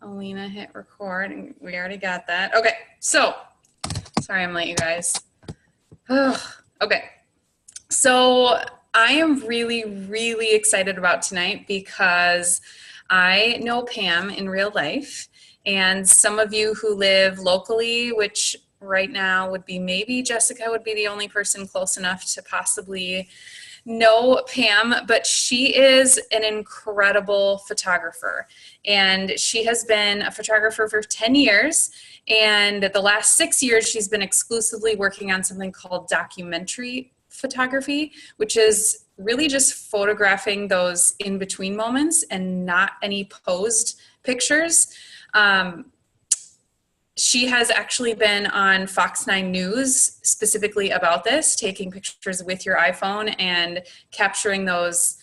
Alina hit record, and we already got that. Okay, so sorry I'm late, you guys. Ugh, okay, so I am really, really excited about tonight because I know Pam in real life, and some of you who live locally, which right now would be maybe Jessica would be the only person close enough to possibly know Pam, but she is an incredible photographer. And she has been a photographer for 10 years. And the last 6 years, she's been exclusively working on something called documentary photography, which is really just photographing those in between moments and not any posed pictures. She has actually been on Fox 9 News specifically about this, taking pictures with your iPhone and capturing those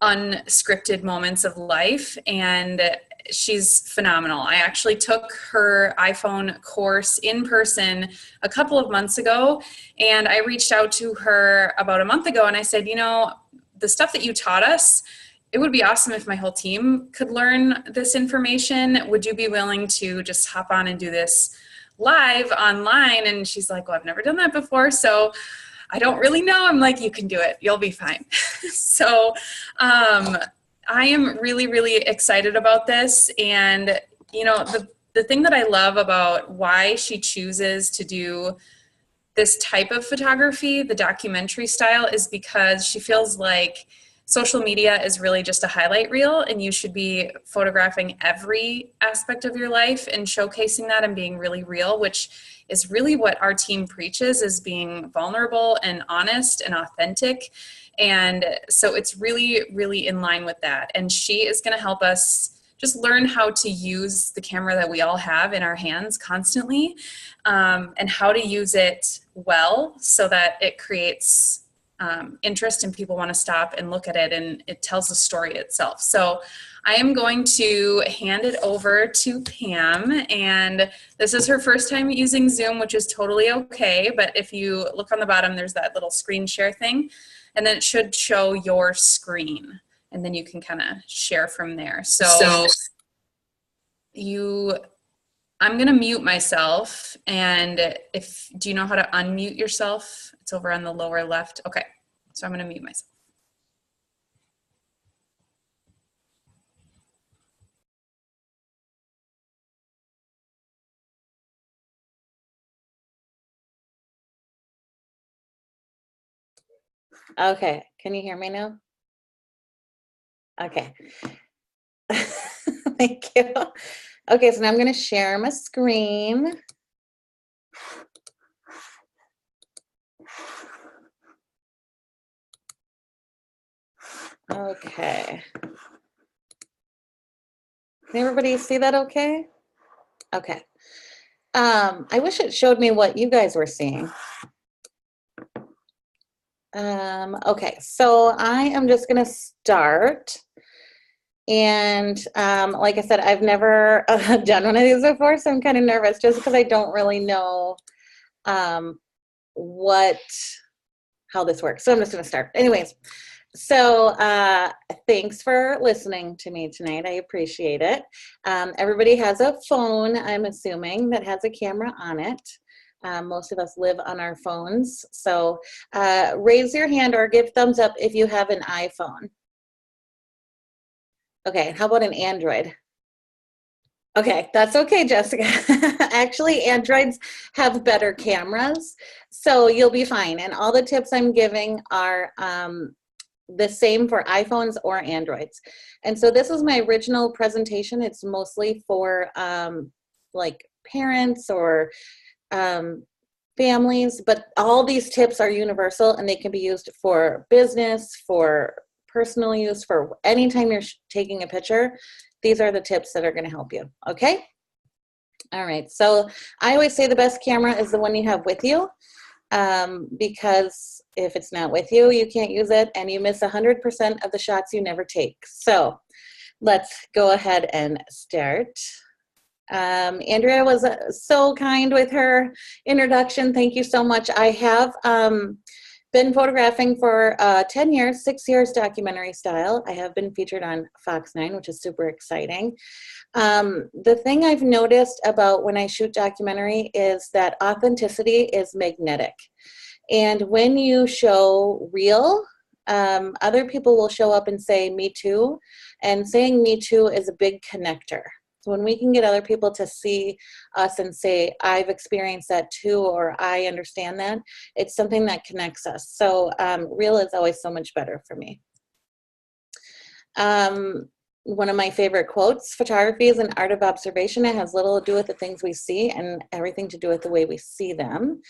unscripted moments of life. And she's phenomenal. I actually took her iPhone course in person a couple of months ago, and I reached out to her about a month ago and I said, you know, the stuff that you taught us, it would be awesome if my whole team could learn this information. Would you be willing to just hop on and do this live online? And she's like, well, I've never done that before, so I don't really know. I'm like, you can do it. You'll be fine. So I am really, really excited about this. And, you know, the thing that I love about why she chooses to do this type of photography, the documentary style, is because she feels like social media is really just a highlight reel, and you should be photographing every aspect of your life and showcasing that and being really real, which is really what our team preaches, is being vulnerable and honest and authentic. And so it's really, really in line with that. And she is going to help us just learn how to use the camera that we all have in our hands constantly, and how to use it well so that it creates interest and people want to stop and look at it, and it tells the story itself. So I am going to hand it over to Pam, and this is her first time using Zoom, which is totally okay. But if you look on the bottom, there's that little screen share thing, and then it should show your screen, and then you can kind of share from there. So I'm going to mute myself. And do you know how to unmute yourself? It's over on the lower left. Okay. So I'm going to mute myself. Okay. Can you hear me now? Okay. Thank you. Okay. So now I'm going to share my screen. Okay. Can everybody see that okay? Okay. I wish it showed me what you guys were seeing. Okay, so I am just gonna start. And like I said, I've never done one of these before, so I'm kind of nervous just because I don't really know how this works. So I'm just gonna start. Anyways, so thanks for listening to me tonight. I appreciate it. Everybody has a phone, I'm assuming, that has a camera on it. Most of us live on our phones. So raise your hand or give thumbs up if you have an iPhone. Okay, how about an Android? Okay, that's okay, Jessica. Actually, Androids have better cameras, so you'll be fine. And all the tips I'm giving are the same for iPhones or Androids. And so this is my original presentation. It's mostly for like parents or families, but all these tips are universal and they can be used for business, for personal use, for anytime you're taking a picture. These are the tips that are going to help you. Okay. All right. So I always say the best camera is the one you have with you, because if it's not with you, you can't use it, and you miss 100% of the shots you never take. So let's go ahead and start. Andrea was so kind with her introduction. Thank you so much. I have been photographing for 10 years, 6 years documentary style. I have been featured on Fox 9, which is super exciting. The thing I've noticed about when I shoot documentary is that authenticity is magnetic. And when you show real, other people will show up and say, me too. And saying me too is a big connector. So when we can get other people to see us and say, I've experienced that too, or I understand that, it's something that connects us. So real is always so much better for me. One of my favorite quotes, photography is an art of observation. It has little to do with the things we see and everything to do with the way we see them.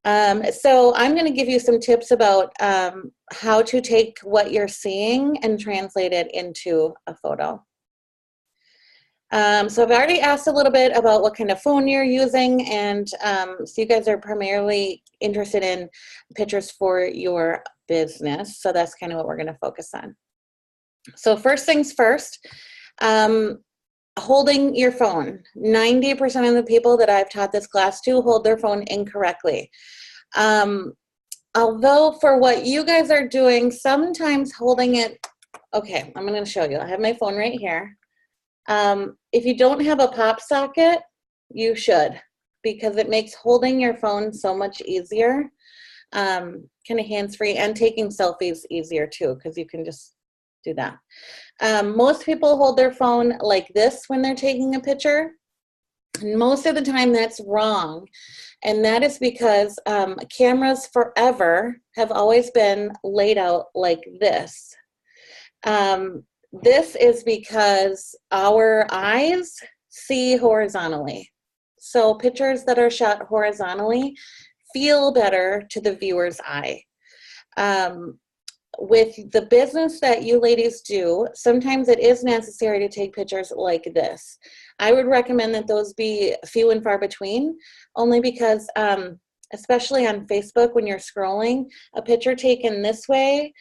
So I'm going to give you some tips about how to take what you're seeing and translate it into a photo. So I've already asked a little bit about what kind of phone you're using, and so you guys are primarily interested in pictures for your business. So that's kind of what we're going to focus on. So first things first, holding your phone. 90% of the people that I've taught this class to hold their phone incorrectly. Although for what you guys are doing, sometimes holding it, okay, I'm going to show you. I have my phone right here. If you don't have a pop socket, you should, because it makes holding your phone so much easier, kind of hands-free, and taking selfies easier too, because you can just do that. Most people hold their phone like this when they're taking a picture. And most of the time that's wrong. And that is because cameras forever have always been laid out like this. This is because our eyes see horizontally. So pictures that are shot horizontally feel better to the viewer's eye. With the business that you ladies do, sometimes it is necessary to take pictures like this. I would recommend that those be few and far between, only because, especially on Facebook, when you're scrolling, a picture taken this way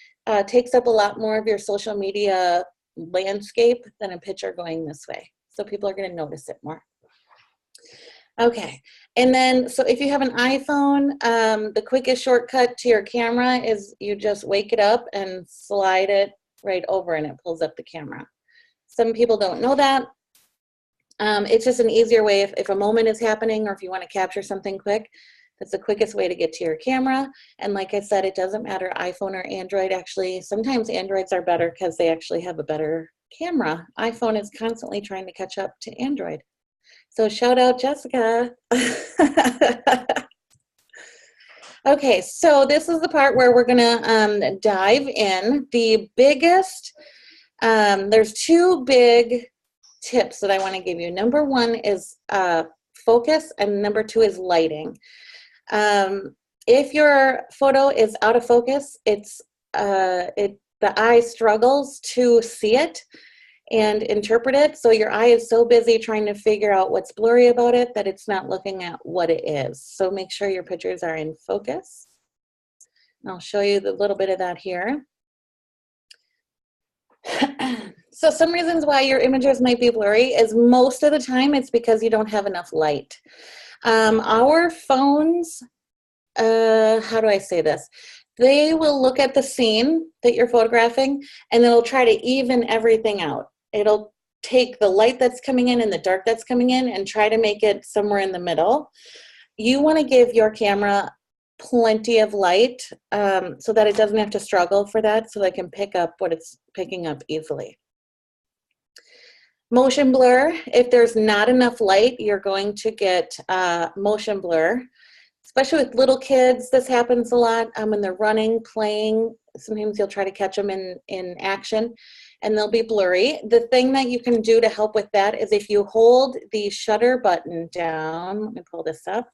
takes up a lot more of your social media landscape than a picture going this way. So people are going to notice it more. Okay, and then, so if you have an iPhone, the quickest shortcut to your camera is you just wake it up and slide it right over and it pulls up the camera. Some people don't know that. It's just an easier way if a moment is happening or if you want to capture something quick. That's the quickest way to get to your camera. And like I said, it doesn't matter iPhone or Android. Actually, sometimes Androids are better because they actually have a better camera. iPhone is constantly trying to catch up to Android. So shout out Jessica. Okay, so this is the part where we're gonna dive in. The biggest, there's two big tips that I wanna give you. Number one is focus, and number two is lighting. If your photo is out of focus, the eye struggles to see it and interpret it. So your eye is so busy trying to figure out what's blurry about it that it's not looking at what it is. So make sure your pictures are in focus. And I'll show you the little bit of that here. So some reasons why your images might be blurry is most of the time it's because you don't have enough light. Our phones, how do I say this? They will look at the scene that you're photographing and they'll try to even everything out. It'll take the light that's coming in and the dark that's coming in and try to make it somewhere in the middle. You want to give your camera plenty of light so that it doesn't have to struggle for that, so that it can pick up what it's picking up easily. Motion blur, if there's not enough light, you're going to get motion blur. Especially with little kids, this happens a lot when they're running, playing. Sometimes you'll try to catch them in action and they'll be blurry. The thing that you can do to help with that is if you hold the shutter button down, let me pull this up.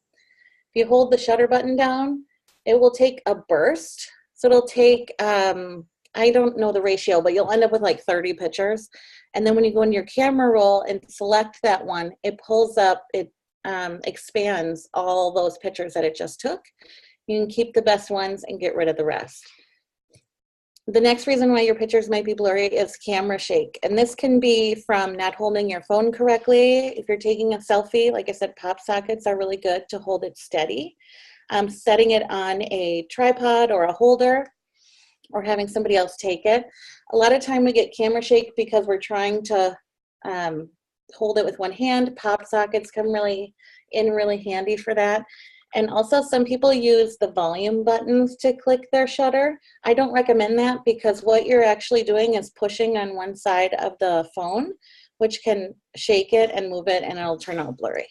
If you hold the shutter button down, it will take a burst. So it'll take, I don't know the ratio, but you'll end up with like 30 pictures. And then when you go into your camera roll and select that one, it pulls up, it expands all those pictures that it just took. You can keep the best ones and get rid of the rest. The next reason why your pictures might be blurry is camera shake. And this can be from not holding your phone correctly. If you're taking a selfie, like I said, pop sockets are really good to hold it steady. setting it on a tripod or a holder, or having somebody else take it. A lot of time we get camera shake because we're trying to hold it with one hand. Pop sockets come really handy for that. And also some people use the volume buttons to click their shutter. I don't recommend that because what you're actually doing is pushing on one side of the phone, which can shake it and move it and it'll turn out blurry.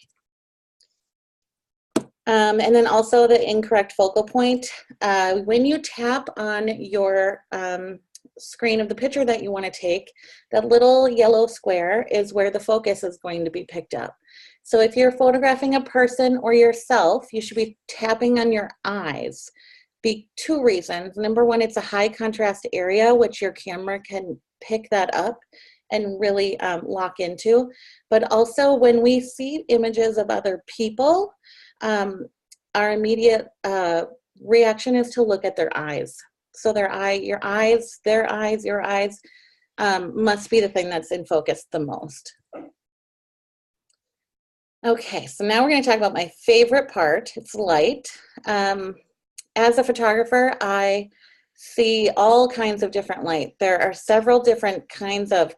And then also the incorrect focal point. When you tap on your screen of the picture that you want to take, that little yellow square is where the focus is going to be picked up. So if you're photographing a person or yourself, you should be tapping on your eyes. Be two reasons. Number one, it's a high contrast area, which your camera can pick that up and really lock into. But also when we see images of other people, our immediate reaction is to look at their eyes. So their eyes must be the thing that's in focus the most. Okay, so now we're going to talk about my favorite part. It's light. As a photographer, I see all kinds of different light. There are several different kinds of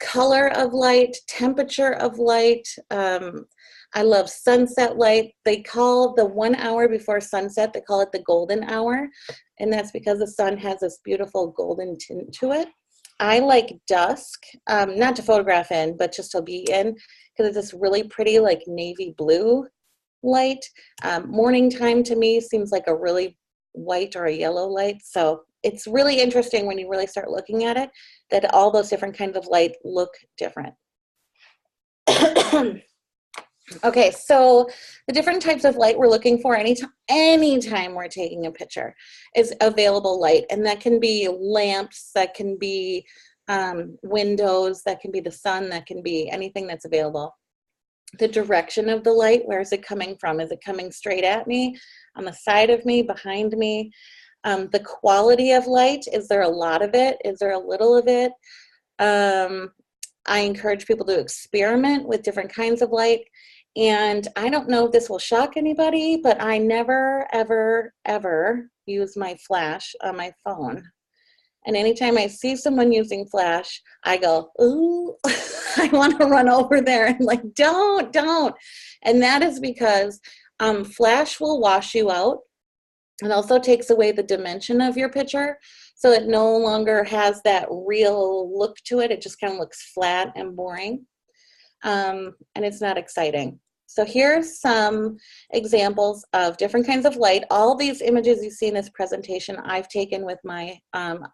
color of light, temperature of light. I love sunset light. They call the 1 hour before sunset, they call it the golden hour. And that's because the sun has this beautiful golden tint to it. I like dusk, not to photograph in, but just to be in, because it's this really pretty like navy blue light. Morning time to me seems like a really white or a yellow light. So it's really interesting when you really start looking at it, that all those different kinds of light look different. Okay, so the different types of light we're looking for anytime we're taking a picture is available light. And that can be lamps, that can be windows, that can be the sun, that can be anything that's available. The direction of the light, where is it coming from? Is it coming straight at me, on the side of me, behind me? The quality of light, is there a lot of it? Is there a little of it? I encourage people to experiment with different kinds of light. And I don't know if this will shock anybody, but I never, ever, ever use my flash on my phone. And anytime I see someone using flash, I go, ooh, I want to run over there and like, don't. And that is because flash will wash you out. It also takes away the dimension of your picture. So it no longer has that real look to it. It just kind of looks flat and boring. And it's not exciting. So here's some examples of different kinds of light. All these images you see in this presentation I've taken with my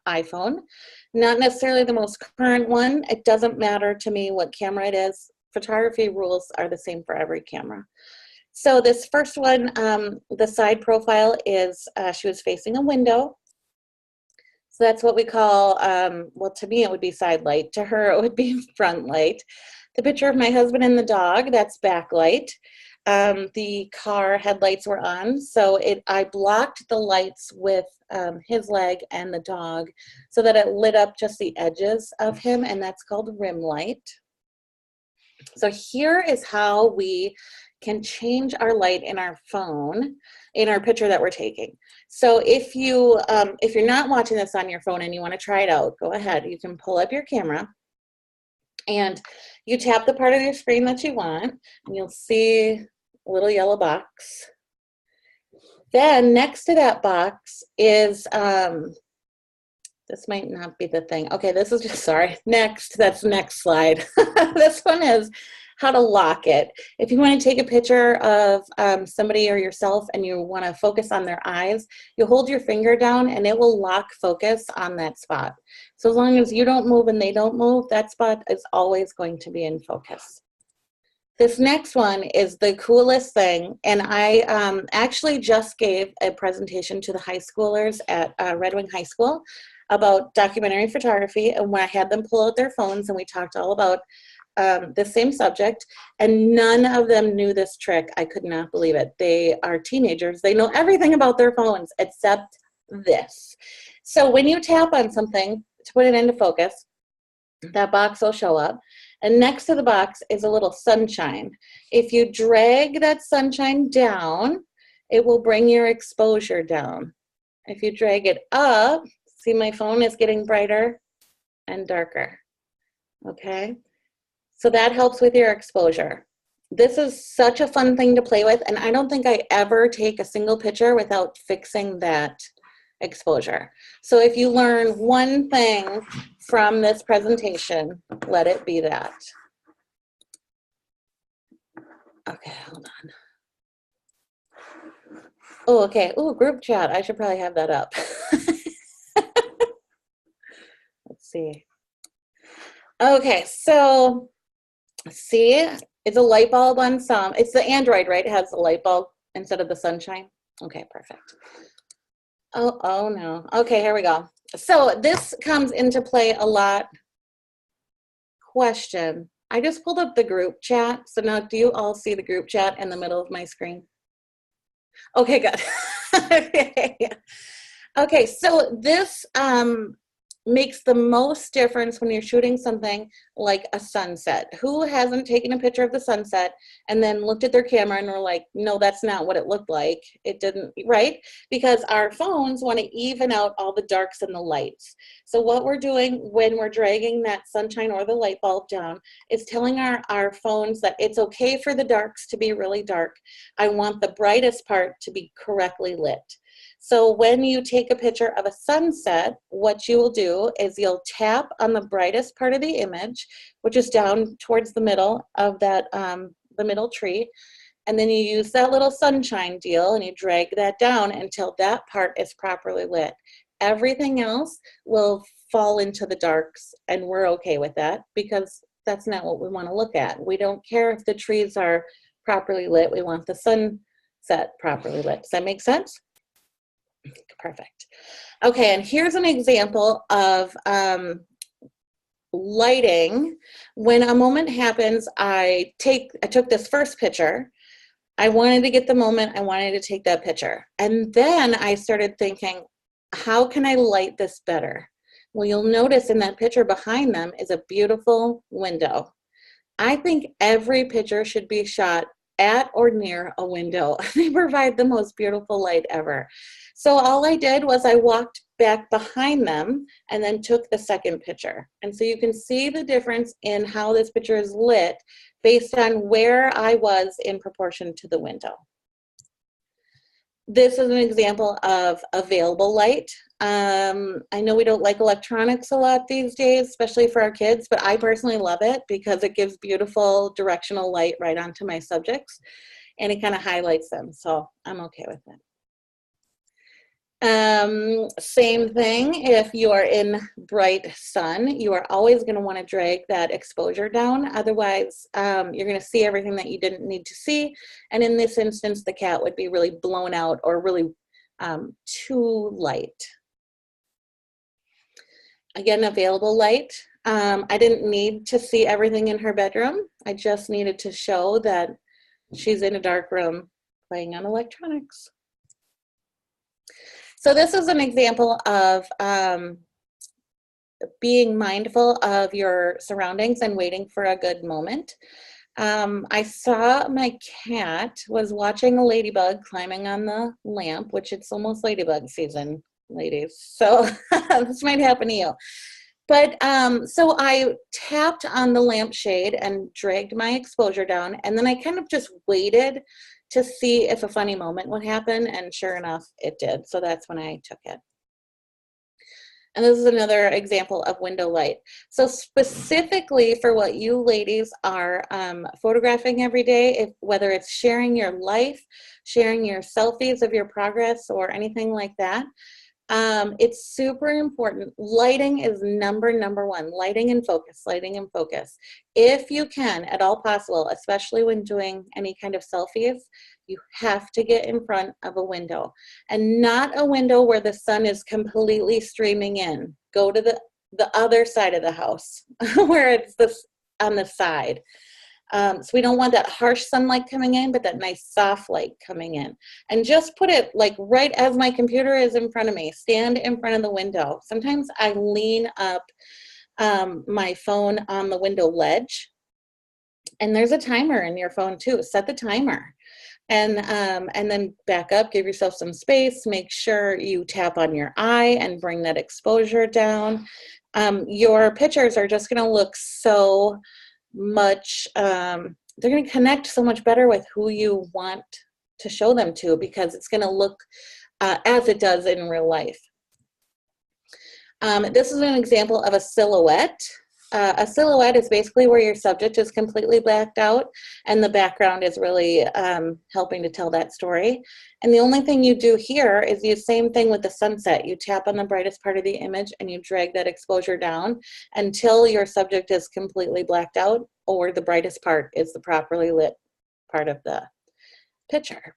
iPhone. Not necessarily the most current one. It doesn't matter to me what camera it is. Photography rules are the same for every camera. So this first one, the side profile is she was facing a window. So that's what we call, well, to me it would be side light. To her it would be front light. The picture of my husband and the dog, that's backlight. The car headlights were on, so I blocked the lights with his leg and the dog so that it lit up just the edges of him, and that's called rim light. So here is how we can change our light in our phone, in our picture that we're taking. So if you're not watching this on your phone and you want to try it out, go ahead. You can pull up your camera and you tap the part of your screen that you want, and you'll see a little yellow box. Then next to that box is, this might not be the thing. Okay, this is just, sorry, next, that's the next slide. This one is how to lock it. If you want to take a picture of somebody or yourself and you want to focus on their eyes, you hold your finger down and it will lock focus on that spot. So as long as you don't move and they don't move, that spot is always going to be in focus. This next one is the coolest thing, and I actually just gave a presentation to the high schoolers at Red Wing High School about documentary photography, and when I had them pull out their phones and we talked all about the same subject, and none of them knew this trick. I could not believe it. They are teenagers. They know everything about their phones except this. So when you tap on something to put it into focus, that box will show up. And next to the box is a little sunshine. If you drag that sunshine down, it will bring your exposure down. If you drag it up, see my phone is getting brighter and darker, okay? So that helps with your exposure. This is such a fun thing to play with, and I don't think I ever take a single picture without fixing that exposure. So if you learn one thing from this presentation, let it be that. Okay, hold on. Oh, okay. Oh, group chat. I should probably have that up. Let's see. Okay, so see, it's a light bulb on some. It's the Android, right? It has the light bulb instead of the sunshine. Okay, perfect. Oh no. Okay, here we go. So this comes into play a lot. Question. I just pulled up the group chat. So now do you all see the group chat in the middle of my screen? Okay, good. Okay. Okay, so this makes the most difference when you're shooting something like a sunset. Who hasn't taken a picture of the sunset and then looked at their camera and were like, no, that's not what it looked like. It didn't, right? Because our phones want to even out all the darks and the lights. So what we're doing when we're dragging that sunshine or the light bulb down is telling our phones that it's okay for the darks to be really dark. I want the brightest part to be correctly lit. So when you take a picture of a sunset, what you will do is you'll tap on the brightest part of the image, which is down towards the middle of that, the middle tree. And then you use that little sunshine deal and you drag that down until that part is properly lit. Everything else will fall into the darks, and we're okay with that because that's not what we want to look at. We don't care if the trees are properly lit. We want the sunset properly lit. Does that make sense? Perfect. Okay, and here's an example of lighting. When a moment happens, I took this first picture. I wanted to get the moment. I wanted to take that picture. And then I started thinking, how can I light this better? Well, you'll notice in that picture behind them is a beautiful window. I think every picture should be shot at or near a window. They provide the most beautiful light ever. So all I did was I walked back behind them and then took the second picture. And so you can see the difference in how this picture is lit based on where I was in proportion to the window. This is an example of available light. I know we don't like electronics a lot these days, especially for our kids, but I personally love it because it gives beautiful directional light right onto my subjects and it kind of highlights them. So I'm okay with it. Same thing, if you are in bright sun, you are always going to want to drag that exposure down. Otherwise, you're going to see everything that you didn't need to see. And in this instance, the cat would be really blown out or really too light. Again, available light. I didn't need to see everything in her bedroom. I just needed to show that she's in a dark room playing on electronics. So this is an example of being mindful of your surroundings and waiting for a good moment. I saw my cat was watching a ladybug climbing on the lamp, which it's almost ladybug season, ladies. So this might happen to you. But so I tapped on the lampshade and dragged my exposure down, and then I kind of just waited to see if a funny moment would happen, and sure enough, it did. So that's when I took it. And this is another example of window light. So specifically for what you ladies are photographing every day, whether it's sharing your life, sharing your selfies of your progress or anything like that, it's super important. Lighting is number one, lighting and focus, lighting and focus. If you can, at all possible, especially when doing any kind of selfies, you have to get in front of a window, and not a window where the sun is completely streaming in. Go to the other side of the house where it's on the side. So we don't want that harsh sunlight coming in, but that nice soft light coming in. And just put it like right as my computer is in front of me. Stand in front of the window. Sometimes I lean up my phone on the window ledge. And there's a timer in your phone too. Set the timer. And then back up, give yourself some space, make sure you tap on your eye and bring that exposure down. Your pictures are just gonna look so much, they're gonna connect so much better with who you want to show them to, because it's gonna look as it does in real life. This is an example of a silhouette. A silhouette is basically where your subject is completely blacked out and the background is really helping to tell that story. And the only thing you do here is the same thing with the sunset. You tap on the brightest part of the image and you drag that exposure down until your subject is completely blacked out, or the brightest part is the properly lit part of the picture.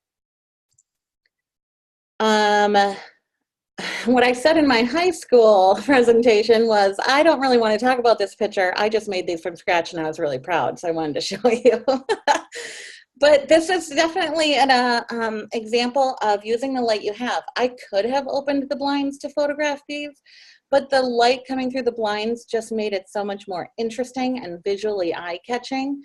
What I said in my high school presentation was, I don't really want to talk about this picture. I just made these from scratch and I was really proud, so I wanted to show you. But this is definitely an example of using the light you have. I could have opened the blinds to photograph these, but the light coming through the blinds just made it so much more interesting and visually eye-catching.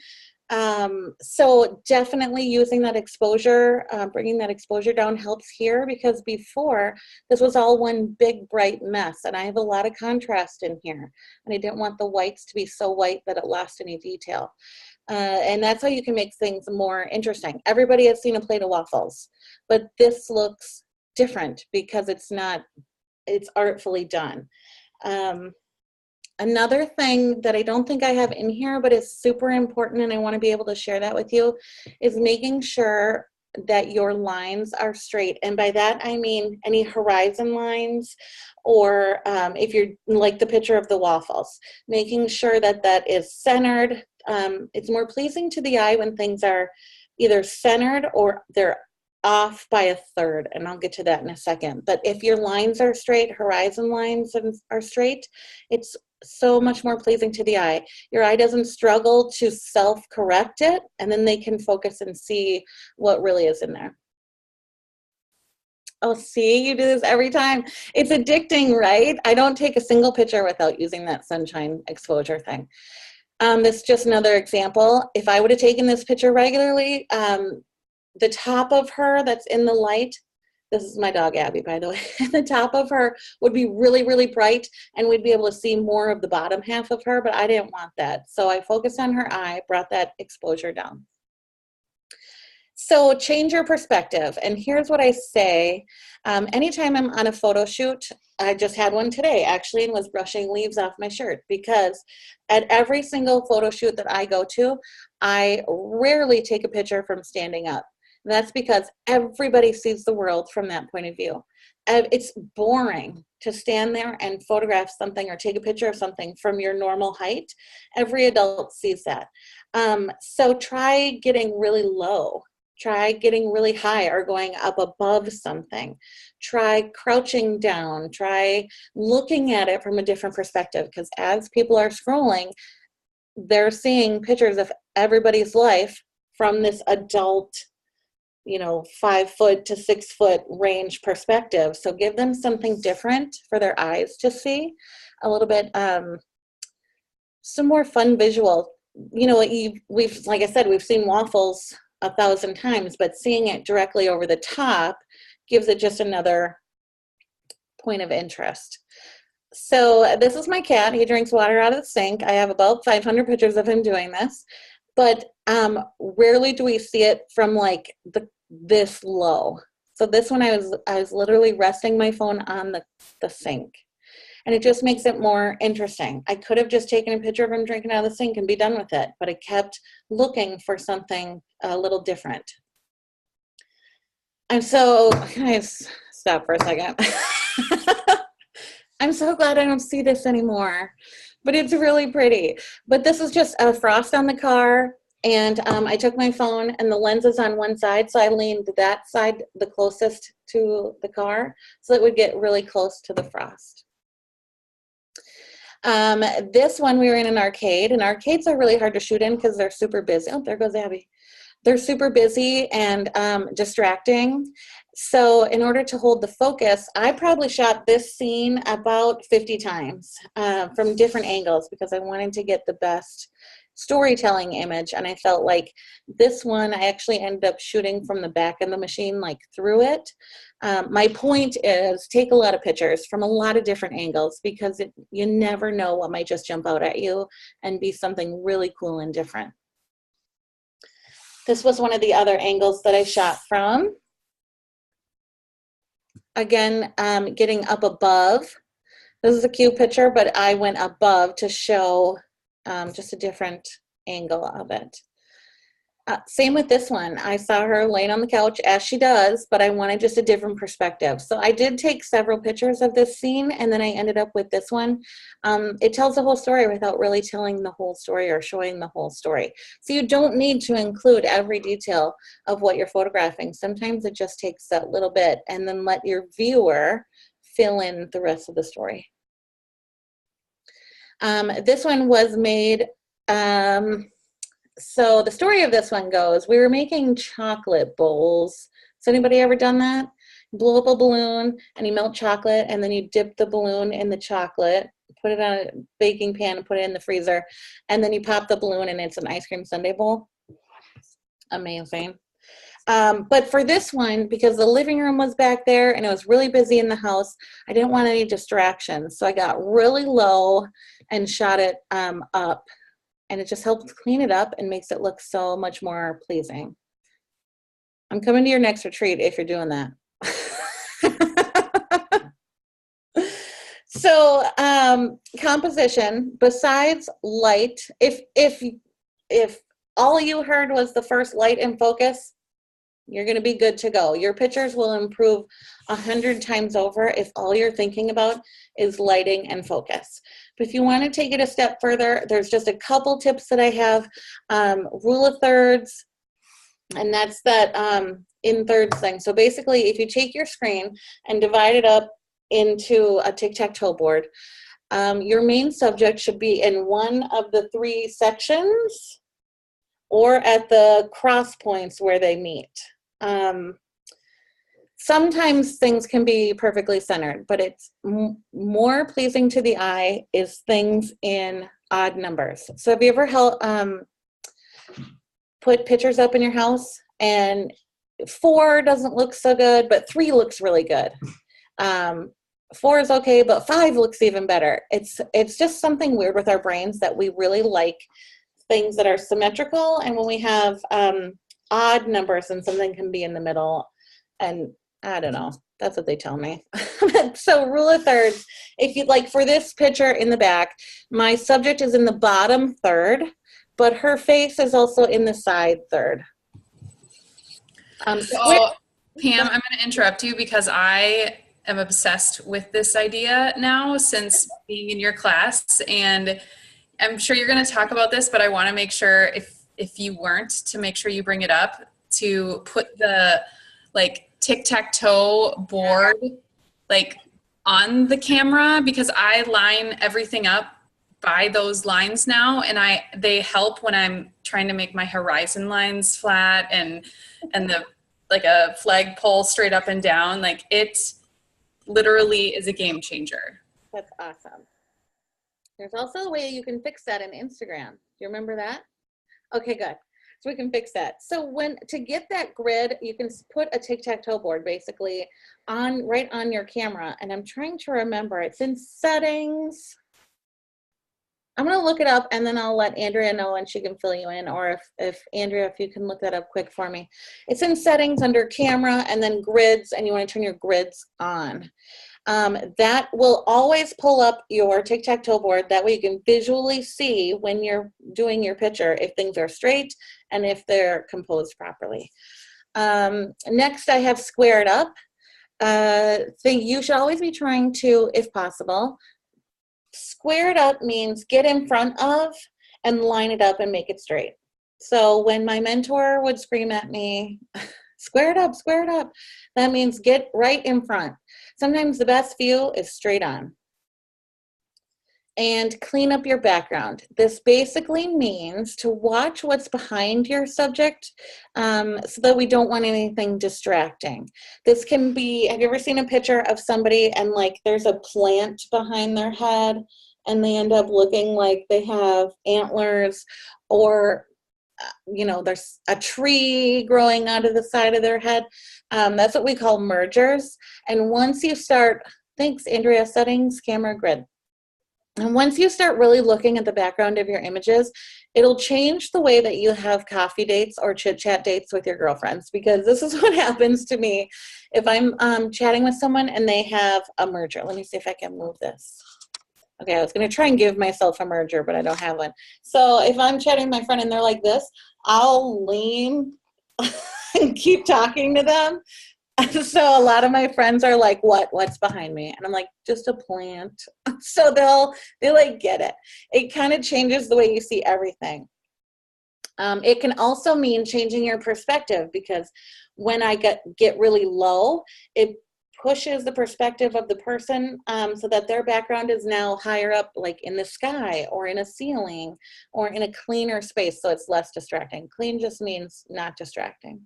So definitely using that exposure, bringing that exposure down helps here, because before this was all one big bright mess, and I have a lot of contrast in here, and I didn't want the whites to be so white that it lost any detail. And that's how you can make things more interesting. Everybody has seen a plate of waffles, but this looks different because it's artfully done. Another thing that I don't think I have in here, but is super important, and I want to be able to share that with you, is making sure that your lines are straight. And by that, I mean any horizon lines, or if you're like the picture of the waffles, making sure that that is centered. It's more pleasing to the eye when things are either centered or they're off by a third, and I'll get to that in a second. But if your lines are straight, horizon lines are straight, it's so much more pleasing to the eye. Your eye doesn't struggle to self-correct it, and then they can focus and see what really is in there. Oh, see, you do this every time. It's addicting, right? I don't take a single picture without using that sunshine exposure thing. This is just another example. If I would have taken this picture regularly, the top of her that's in the light, this is my dog Abby, by the way, the top of her would be really, really bright, and we'd be able to see more of the bottom half of her, but I didn't want that. So I focused on her eye, brought that exposure down. So change your perspective. And here's what I say. Anytime I'm on a photo shoot, I just had one today actually, and was brushing leaves off my shirt, because at every single photo shoot that I go to, I rarely take a picture from standing up. And that's because everybody sees the world from that point of view. It's boring to stand there and photograph something or take a picture of something from your normal height. Every adult sees that. So try getting really low. Try getting really high or going up above something. Try crouching down. Try looking at it from a different perspective, because as people are scrolling, they're seeing pictures of everybody's life from this adult, 5 foot to 6 foot range perspective. So give them something different for their eyes to see, a little bit, some more fun visual. We've, like I said, we've seen waffles 1,000 times, but seeing it directly over the top gives it just another point of interest. So this is my cat. He drinks water out of the sink. I have about 500 pictures of him doing this, but rarely do we see it from like this low. So this one, I was literally resting my phone on the sink, and it just makes it more interesting. I could have just taken a picture of him drinking out of the sink and be done with it, but I kept looking for something a little different. Can I stop for a second? I'm so glad I don't see this anymore, but it's really pretty. But this is just a frost on the car, and I took my phone, and the lens is on one side, so I leaned that side the closest to the car so it would get really close to the frost. This one, we were in an arcade, and arcades are really hard to shoot in because they're super busy. Oh, there goes Abby. They're super busy and distracting. So in order to hold the focus, I probably shot this scene about 50 times from different angles, because I wanted to get the best storytelling image. And I felt like this one, I actually ended up shooting from the back of the machine, like through it. My point is take a lot of pictures from a lot of different angles, because you never know what might just jump out at you and be something really cool and different. This was one of the other angles that I shot from. Again, getting up above. This is a cute picture, but I went above to show just a different angle of it. Same with this one. I saw her laying on the couch, as she does, but I wanted just a different perspective. So I did take several pictures of this scene, and then I ended up with this one. It tells the whole story without really telling the whole story or showing the whole story. So you don't need to include every detail of what you're photographing. Sometimes it just takes that little bit, and then let your viewer fill in the rest of the story. This one was made, so the story of this one goes, we were making chocolate bowls. Has anybody ever done that? You blow up a balloon and you melt chocolate, and then you dip the balloon in the chocolate, put it on a baking pan and put it in the freezer, and then you pop the balloon and it's an ice cream sundae bowl. Amazing. But for this one, because the living room was back there and it was really busy in the house, I didn't want any distractions. So I got really low and shot it up, and it just helps clean it up and makes it look so much more pleasing. I'm coming to your next retreat if you're doing that. So composition, besides light, if all you heard was the first light and focus, you're going to be good to go. Your pictures will improve 100 times over if all you're thinking about is lighting and focus. But if you want to take it a step further, there's just a couple tips that I have. Rule of thirds, and that's that in thirds thing. So basically, if you take your screen and divide it up into a tic-tac-toe board, your main subject should be in one of the 3 sections or at the cross points where they meet. Sometimes things can be perfectly centered, but it's more pleasing to the eye is things in odd numbers. So have you ever put pictures up in your house and 4 doesn't look so good, but 3 looks really good? 4 is okay, but 5 looks even better. It's just something weird with our brains that we really like things that are symmetrical, and when we have odd numbers and something can be in the middle, and I don't know, that's what they tell me. So rule of thirds, if you'd like, for this picture in the back, my subject is in the bottom third, but her face is also in the side third. So, Pam, I'm going to interrupt you because I am obsessed with this idea now since being in your class, and I'm sure you're going to talk about this, but I want to make sure if you weren't, to make sure you bring it up, to put the like tic-tac-toe board like on the camera, because I line everything up by those lines now, and they help when I'm trying to make my horizon lines flat and the like a flagpole straight up and down. Like, it literally is a game changer. That's awesome. There's also a way you can fix that in Instagram. Do you remember that? Okay, good. So we can fix that. So to get that grid, you can put a tic-tac-toe board basically right on your camera. And I'm trying to remember, it's in settings. I'm going to look it up and then I'll let Andrea know and she can fill you in. Or if Andrea, if you can look that up quick for me. It's in settings under camera and then grids, and you want to turn your grids on. That will always pull up your tic-tac-toe board. That way you can visually see when you're doing your picture if things are straight and if they're composed properly. Next, I have squared up. You should always be trying to, if possible, squared up means get in front of and line it up and make it straight. So when my mentor would scream at me, square it up, that means get right in front. Sometimes the best view is straight on. And clean up your background. This basically means to watch what's behind your subject so that we don't want anything distracting. This can be, have you ever seen a picture of somebody and like there's a plant behind their head and they end up looking like they have antlers, or you know, there's a tree growing out of the side of their head. That's what we call mergers. And once you start, thanks Andrea, settings, camera, grid. And once you start really looking at the background of your images, it'll change the way that you have coffee dates or chit chat dates with your girlfriends, because this is what happens to me if I'm chatting with someone and they have a merger. Let me see if I can move this. Okay, I was going to try and give myself a merger, but I don't have one. So if I'm chatting with my friend and they're like this, I'll lean and keep talking to them. So a lot of my friends are like, what's behind me? And I'm like, just a plant. So they like get it. It kind of changes the way you see everything. It can also mean changing your perspective, because when I get really low, it pushes the perspective of the person so that their background is now higher up, like in the sky or in a ceiling or in a cleaner space, so it's less distracting. Clean just means not distracting.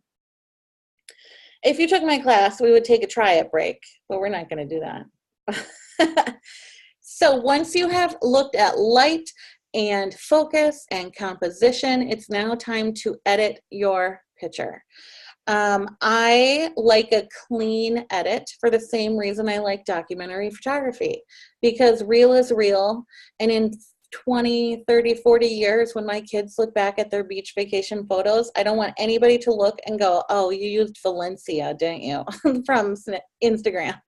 If you took my class, we would take a try-it break, but we're not going to do that. So once you have looked at light and focus and composition, it's now time to edit your picture. I like a clean edit for the same reason I like documentary photography, because real is real. And in 20, 30, 40 years, when my kids look back at their beach vacation photos, I don't want anybody to look and go, oh, you used Valencia, didn't you? From Instagram.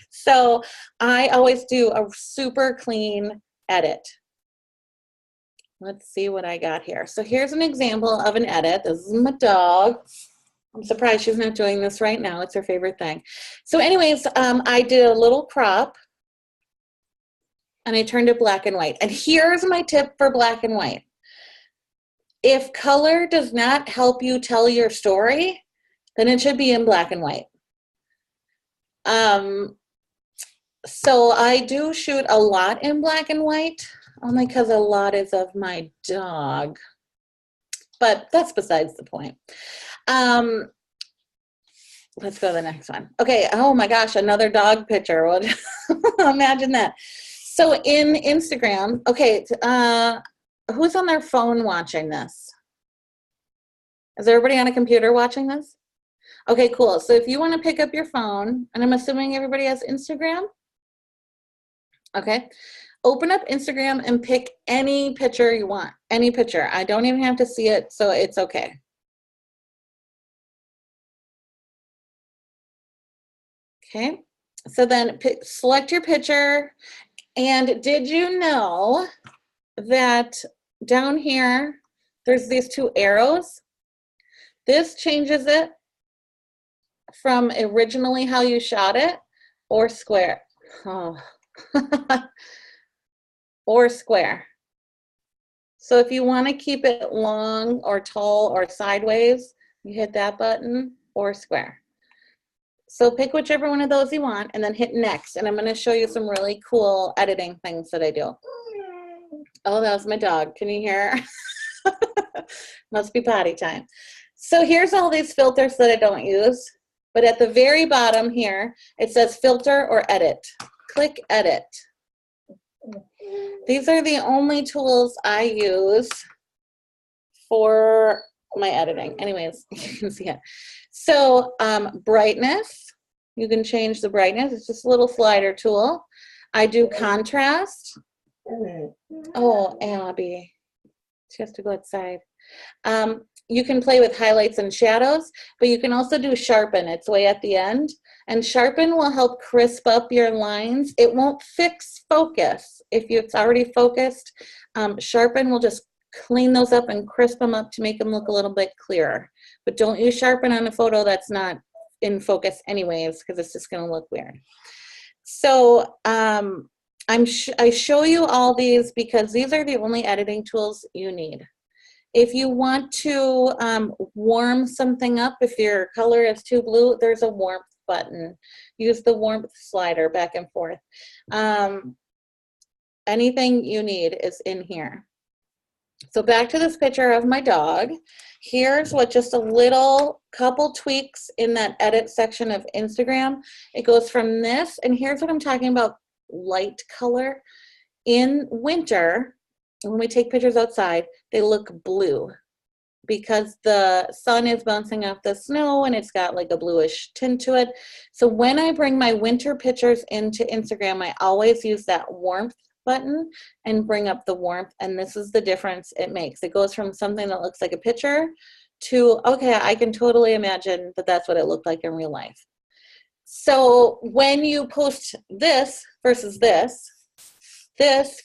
So I always do a super clean edit. Let's see what I got here. So here's an example of an edit. This is my dog. I'm surprised she's not doing this right now. It's her favorite thing. So anyways, I did a little crop and I turned it black and white. And here's my tip for black and white. If color does not help you tell your story, then it should be in black and white. So I do shoot a lot in black and white, only because a lot is of my dog. But that's besides the point. Let's go to the next one. Okay, oh my gosh, another dog picture. Well, imagine that. So in Instagram, okay, who's on their phone watching this? Is everybody on a computer watching this? Okay, cool. So if you want to pick up your phone, and I'm assuming everybody has Instagram. Okay, open up Instagram and pick any picture you want, any picture. I don't even have to see it, so it's okay. Okay, so then select your picture. And did you know that down here, there's these two arrows? This changes it from originally how you shot it, or square. Oh. Or square. So if you want to keep it long or tall or sideways, you hit that button, or square. So pick whichever one of those you want and then hit next. And I'm going to show you some really cool editing things that I do. Oh, that was my dog. Can you hear? Must be potty time. So here's all these filters that I don't use. But at the very bottom here, it says filter or edit. Click edit. These are the only tools I use for my editing. Anyways, you can see it. So brightness, you can change the brightness. It's just a little slider tool. I do contrast. Oh, Abby, she has to go outside. You can play with highlights and shadows, but you can also do sharpen. It's way at the end. And sharpen will help crisp up your lines. It won't fix focus. If it's already focused, sharpen will just clean those up and crisp them up to make them look a little bit clearer. But don't use sharpen on a photo that's not in focus anyways, because it's just going to look weird. So I show you all these because these are the only editing tools you need. If you want to warm something up, if your color is too blue, there's a warmth button. Use the warmth slider back and forth. Anything you need is in here. So back to this picture of my dog. Here's what just a little couple tweaks in that edit section of Instagram. It goes from this, and here's what I'm talking about, light color. in winter, when we take pictures outside, they look blue because the sun is bouncing off the snow and it's got like a bluish tint to it. So when I bring my winter pictures into Instagram, I always use that warmth button and bring up the warmth. And this is the difference it makes. It goes from something that looks like a picture to, okay, I can totally imagine that that's what it looked like in real life. So when you post this versus this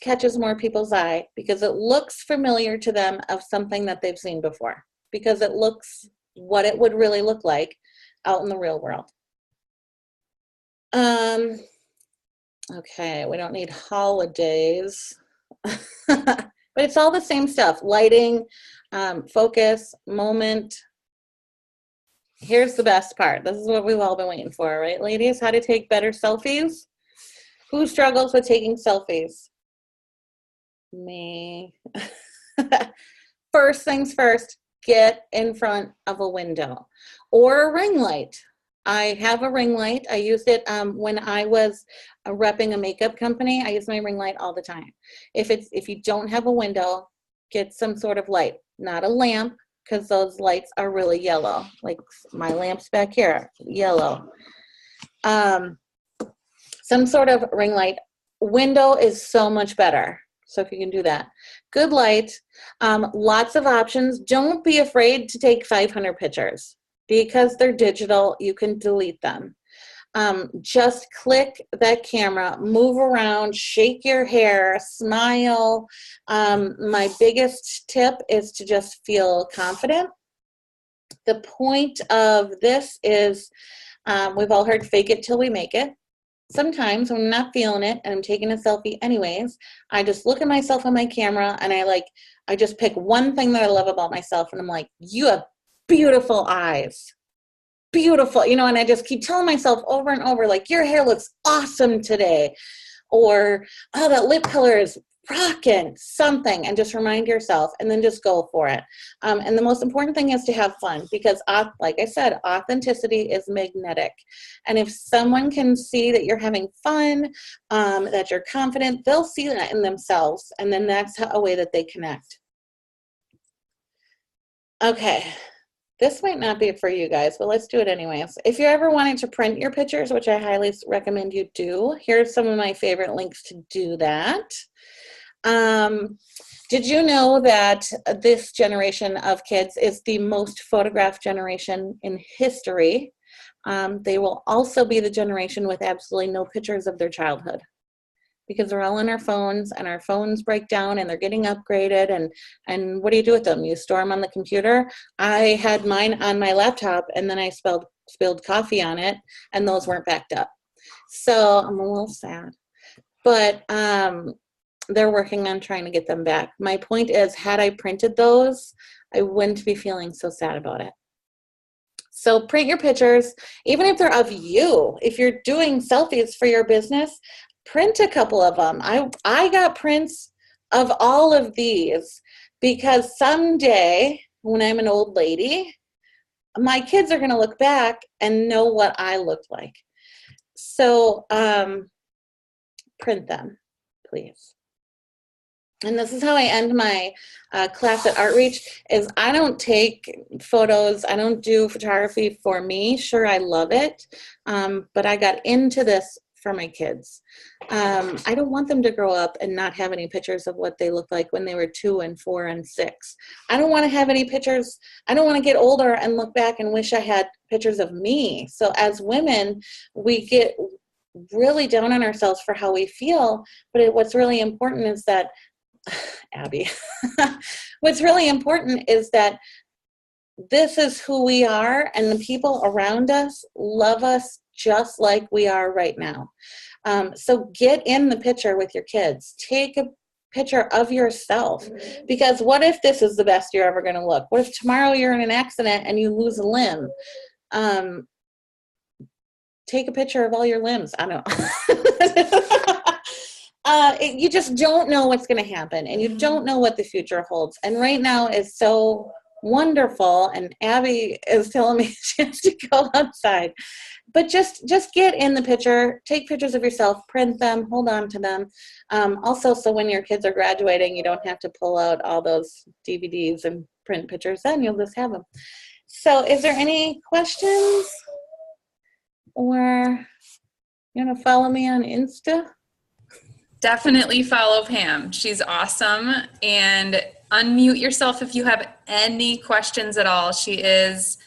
catches more people's eye because it looks familiar to them of something that they've seen before, because it looks what it would really look like out in the real world. Okay, we don't need holidays, but it's all the same stuff. Lighting, focus, moment. Here's the best part. This is what we've all been waiting for, right, ladies? How to take better selfies. Who struggles with taking selfies? Me. First things first, get in front of a window or a ring light. I have a ring light. I used it when I was repping a makeup company. I use my ring light all the time. If you don't have a window, get some sort of light, not a lamp, because those lights are really yellow. Like my lamps back here, yellow. Some sort of ring light. Window is so much better. So if you can do that. Good light, lots of options. Don't be afraid to take 500 pictures because they're digital. You can delete them. Just click that camera, move around, shake your hair, smile. My biggest tip is to just feel confident. The point of this is, we've all heard fake it till we make it. Sometimes when I'm not feeling it and I'm taking a selfie anyways, I just look at myself on my camera and I just pick one thing that I love about myself and I'm like, you have beautiful eyes. Beautiful, and I just keep telling myself over and over, like, your hair looks awesome today. Or, oh, that lip color is rocking, something, and just remind yourself and then just go for it. And the most important thing is to have fun because, like I said, authenticity is magnetic. And if someone can see that you're having fun, that you're confident, they'll see that in themselves. And then that's a way that they connect. Okay. This might not be for you guys, but let's do it anyways. If you're ever wanting to print your pictures, which I highly recommend you do, here's some of my favorite links to do that. Did you know that this generation of kids is the most photographed generation in history? They will also be the generation with absolutely no pictures of their childhood, because they're all on our phones and our phones break down and they're getting upgraded. And what do you do with them? You store them on the computer. I had mine on my laptop and then I spilled coffee on it and those weren't backed up. So I'm a little sad, but they're working on trying to get them back. My point is, had I printed those, I wouldn't be feeling so sad about it. So print your pictures, even if they're of you. If you're doing selfies for your business, print a couple of them. I got prints of all of these because someday when I'm an old lady, my kids are going to look back and know what I looked like. So print them, please. And this is how I end my class at Artreach, is I don't take photos. I don't do photography for me. Sure, I love it, but I got into this for my kids. I don't want them to grow up and not have any pictures of what they looked like when they were 2 and 4 and 6. I don't want to have any pictures. I don't want to get older and look back and wish I had pictures of me. So as women, we get really down on ourselves for how we feel. But what's really important is that, Abby, what's really important is that this is who we are, and the people around us love us just like we are right now. So get in the picture with your kids. Take a picture of yourself, because what if this is the best you're ever going to look? What if tomorrow you're in an accident and you lose a limb? Take a picture of all your limbs. I don't know. You just don't know what's going to happen, and you don't know what the future holds. And right now is so wonderful. And Abby is telling me she has to go outside. But just get in the picture, take pictures of yourself, print them, hold on to them. Also, so when your kids are graduating, you don't have to pull out all those DVDs and print pictures, then you'll just have them. So is there any questions? Or you want to follow me on Insta? Definitely follow Pam. She's awesome. And unmute yourself if you have any questions at all. She is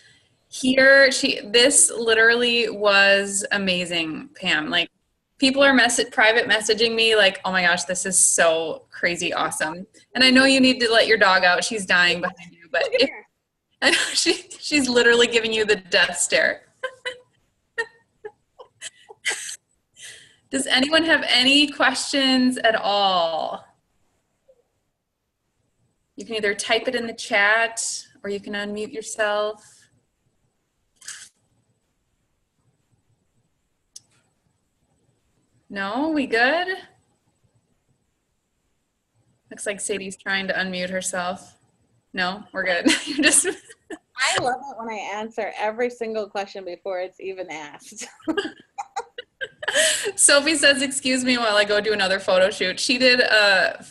here. This literally was amazing, Pam. Like, people are private messaging me like, oh my gosh, this is so crazy awesome. And I know you need to let your dog out. She's dying behind you, but I know she's literally giving you the death stare. Does anyone have any questions at all? You can either type it in the chat or you can unmute yourself. No, we good? Looks like Sadie's trying to unmute herself. No, we're good. You're just. I love it when I answer every single question before it's even asked. Sophie says, excuse me while I go do another photo shoot. She did a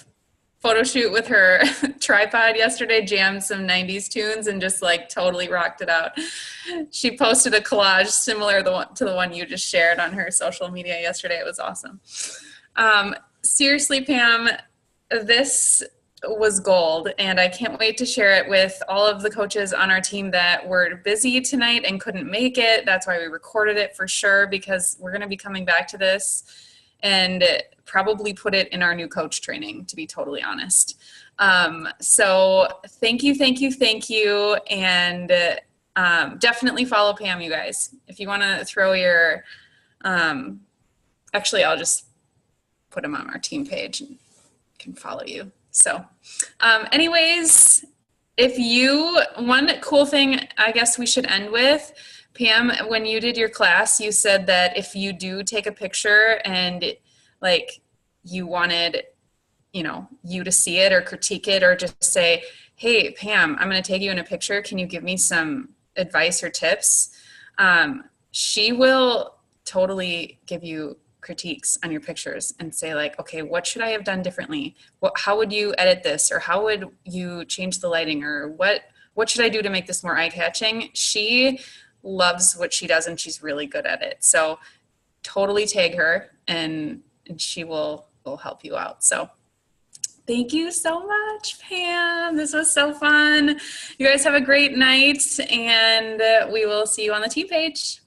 photo shoot with her tripod yesterday, jammed some 90s tunes, and just like totally rocked it out. She posted a collage similar to the one you just shared on her social media yesterday. It was awesome. Seriously, Pam, this was gold, and I can't wait to share it with all of the coaches on our team that were busy tonight and couldn't make it. That's why we recorded it for sure, because we're going to be coming back to this and probably put it in our new coach training, to be totally honest. So thank you. And definitely follow Pam, you guys. If you want to throw your, actually, I'll just put them on our team page and can follow you. So anyways, one cool thing I guess we should end with, Pam, when you did your class, you said that if you do take a picture and like you wanted, you to see it or critique it or just say, hey, Pam, I'm going to take you in a picture. Can you give me some advice or tips? She will totally give you critiques on your pictures and say like, okay, what should I have done differently? How would you edit this? Or how would you change the lighting? Or what should I do to make this more eye-catching? She loves what she does and she's really good at it. So totally tag her and she will help you out. So thank you so much, Pam. This was so fun. You guys have a great night and we will see you on the team page.